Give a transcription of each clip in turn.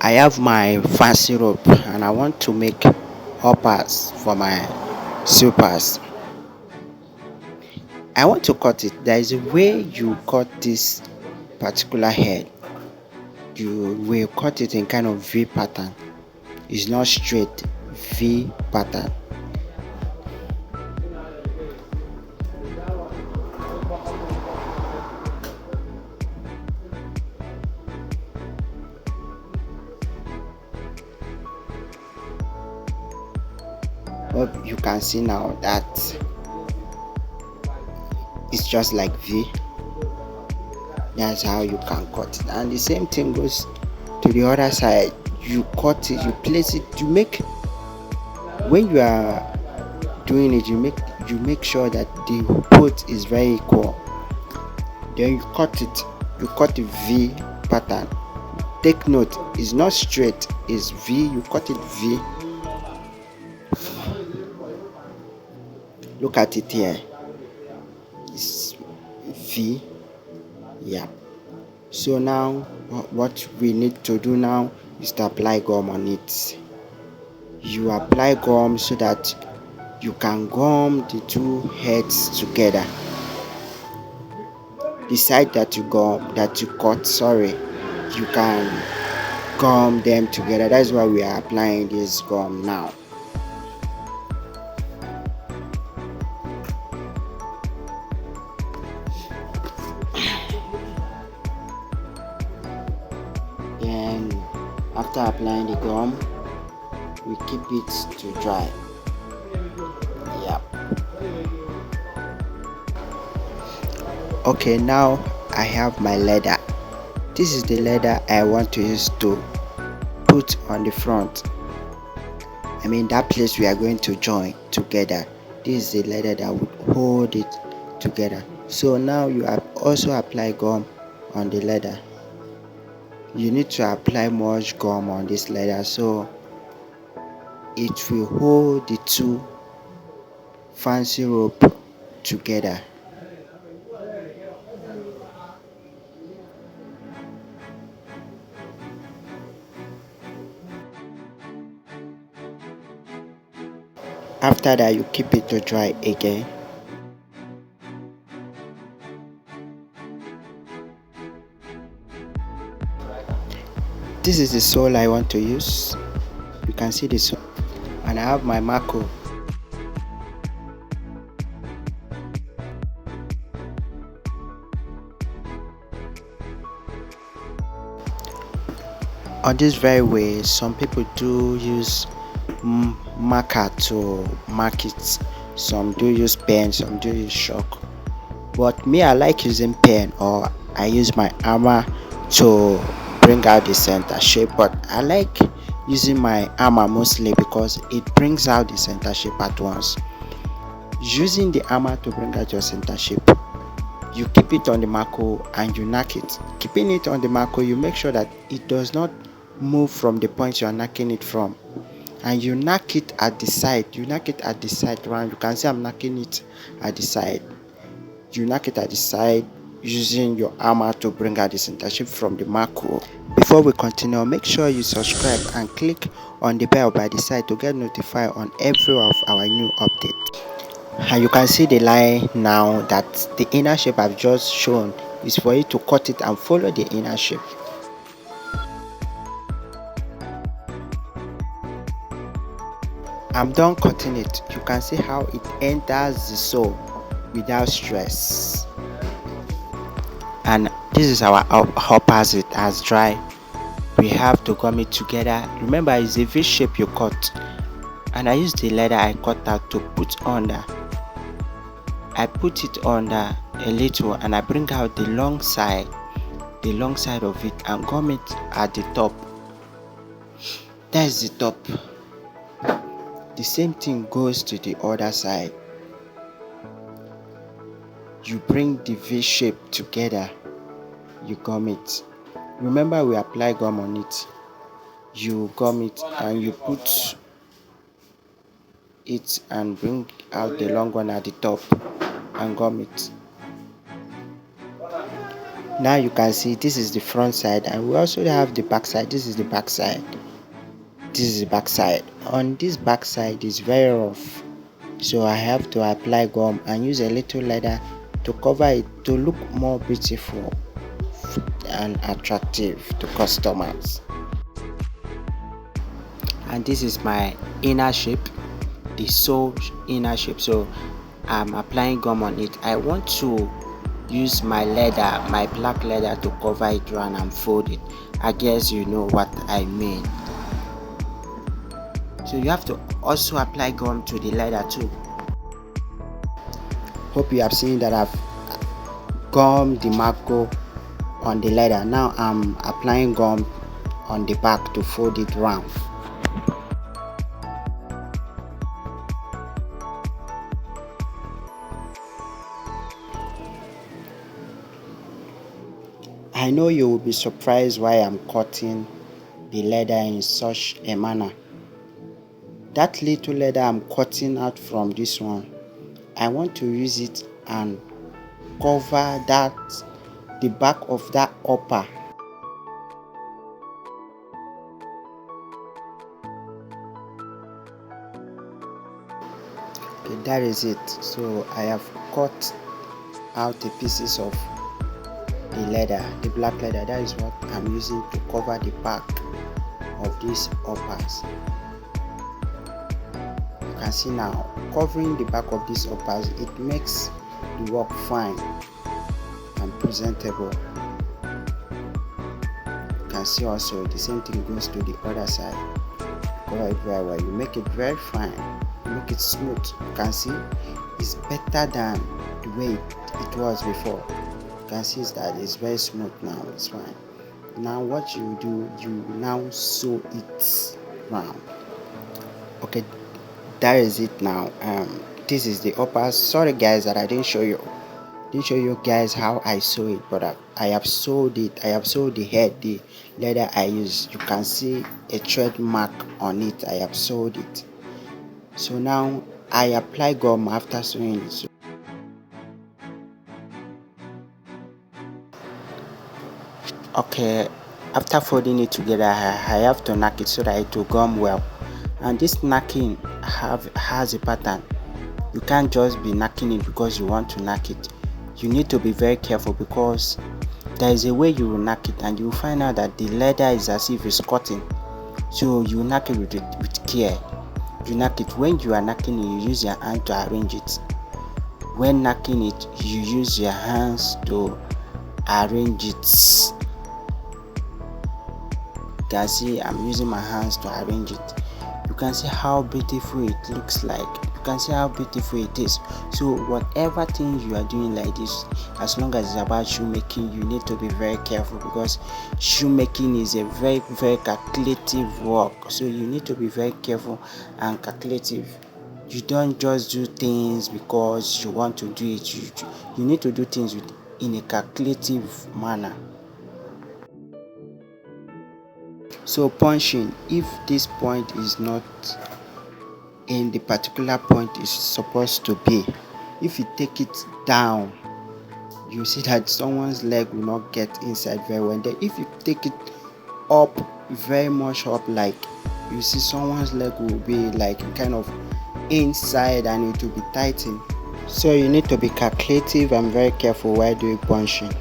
I have my fancy rope and I want to make uppers for my slippers. I want to cut it. There is a way you cut this particular head. You will cut it in kind of V pattern. It's not straight V pattern. Hope you can see now that it's just like V. That's how you can cut it, and the same thing goes to the other side. You cut it, you place it, you make, when you are doing it, you make sure that the both is very equal. Then you cut it, you cut the V pattern. Take note, it's not straight, it's V. You cut it V. Look at it here, it's V. Yeah. So now what we need to do now is to apply gum on it. You apply gum so that you can gum the two heads together. The side that you cut, sorry, you can gum them together. That's why we are applying this gum now. Then after applying the gum, we keep it to dry. Yeah. Okay, now I have my leather. This is the leather I want to use to put on the front. I mean that place we are going to join together. This is the leather that would hold it together. So now you have also apply gum on the leather. You need to apply much gum on this leather so it will hold the two fancy rope together. After that, you keep it to dry again. This is the sole I want to use. You can see the sole, and I have my Mako. On this very way, some people do use marker to mark it. Some do use pen, some do use chalk. But me, I like using pen, or I use my hammer to bring out the center shape. But I like using my hammer mostly because it brings out the center shape at once. Using the hammer to bring out your center shape, you keep it on the Mako and you knock it. Keeping it on the Mako, you make sure that it does not move from the point you are knocking it from, and you knock it at the side. You knock it at the side round. You can see I'm knocking it at the side. You knock it at the side using your hammer to bring out the center shape from the Mako. Before we continue, make sure you subscribe and click on the bell by the side to get notified on every of our new updates. And you can see the line now that the inner shape I've just shown is for you to cut it and follow the inner shape. I'm done cutting it. You can see how it enters the sole without stress. And this is our uppers. It has dry. We have to gum it together. Remember, it's a V shape you cut, and I use the leather I cut out to put under. I put it under a little and I bring out the long side of it and gum it at the top. That's the top. The same thing goes to the other side. You bring the V shape together, you gum it. Remember, we apply gum on it. You gum it and you put it and bring out the long one at the top and gum it. Now you can see this is the front side, and we also have the back side. This is the back side. This is the back side. On this back side is very rough, so I have to apply gum and use a little leather to cover it to look more beautiful and attractive to customers. And this is my inner shape, the sole inner shape. So I'm applying gum on it. I want to use my leather, my black leather, to cover it around and fold it. I guess you know what I mean. So you have to also apply gum to the leather too. Hope you have seen that I've gummed the marco on the leather. Now I'm applying gum on the back to fold it round. I know you will be surprised why I'm cutting the leather in such a manner. That little leather I'm cutting out from this one, I want to use it and cover the back of that upper. Okay, that is it. So I have cut out the pieces of the leather, the black leather. That is what I'm using to cover the back of these uppers. You can see now, covering the back of these uppers, it makes the work fine and presentable. You can see also the same thing goes to the other side. Cover it very well. You make it very fine. You make it smooth. You can see it's better than the way it was before. You can see that it's very smooth now. It's fine. Now what you do, you now sew it round. Okay, that is it now. This is the uppers. Sorry guys that I didn't show you guys how I sew it, but I have sewed it. I have sewed the head, the leather I use. You can see a thread mark on it. I have sewed it. So now I apply gum after sewing it. So okay, after folding it together, I have to knack it so that it will gum well. And this knacking has a pattern. You can't just be knacking it because you want to knack it. You need to be very careful because there is a way you will knack it and you will find out that the leather is as if it's cutting. So you knack it with care. You knack it. When you are knacking it, you use your hand to arrange it. When knacking it, you use your hands to arrange it. You can see I'm using my hands to arrange it. You can see how beautiful it looks like. You can see how beautiful it is. So whatever thing you are doing like this, as long as it's about shoemaking, you need to be very careful because shoemaking is a very calculative work. So you need to be very careful and calculative. You don't just do things because you want to do it. You need to do things in a calculative manner. So punching, if this point is not in the particular point it's supposed to be, if you take it down, you see that someone's leg will not get inside very well. Then if you take it up, very much up, like you see someone's leg will be like kind of inside and it will be tightened. So you need to be calculative and very careful while doing punching.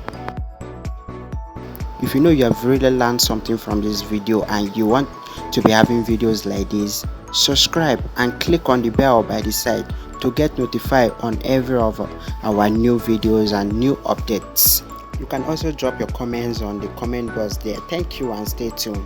If you know you have really learned something from this video and you want to be having videos like this, subscribe and click on the bell by the side to get notified on every of our new videos and new updates. You can also drop your comments on the comment box there. Thank you and stay tuned.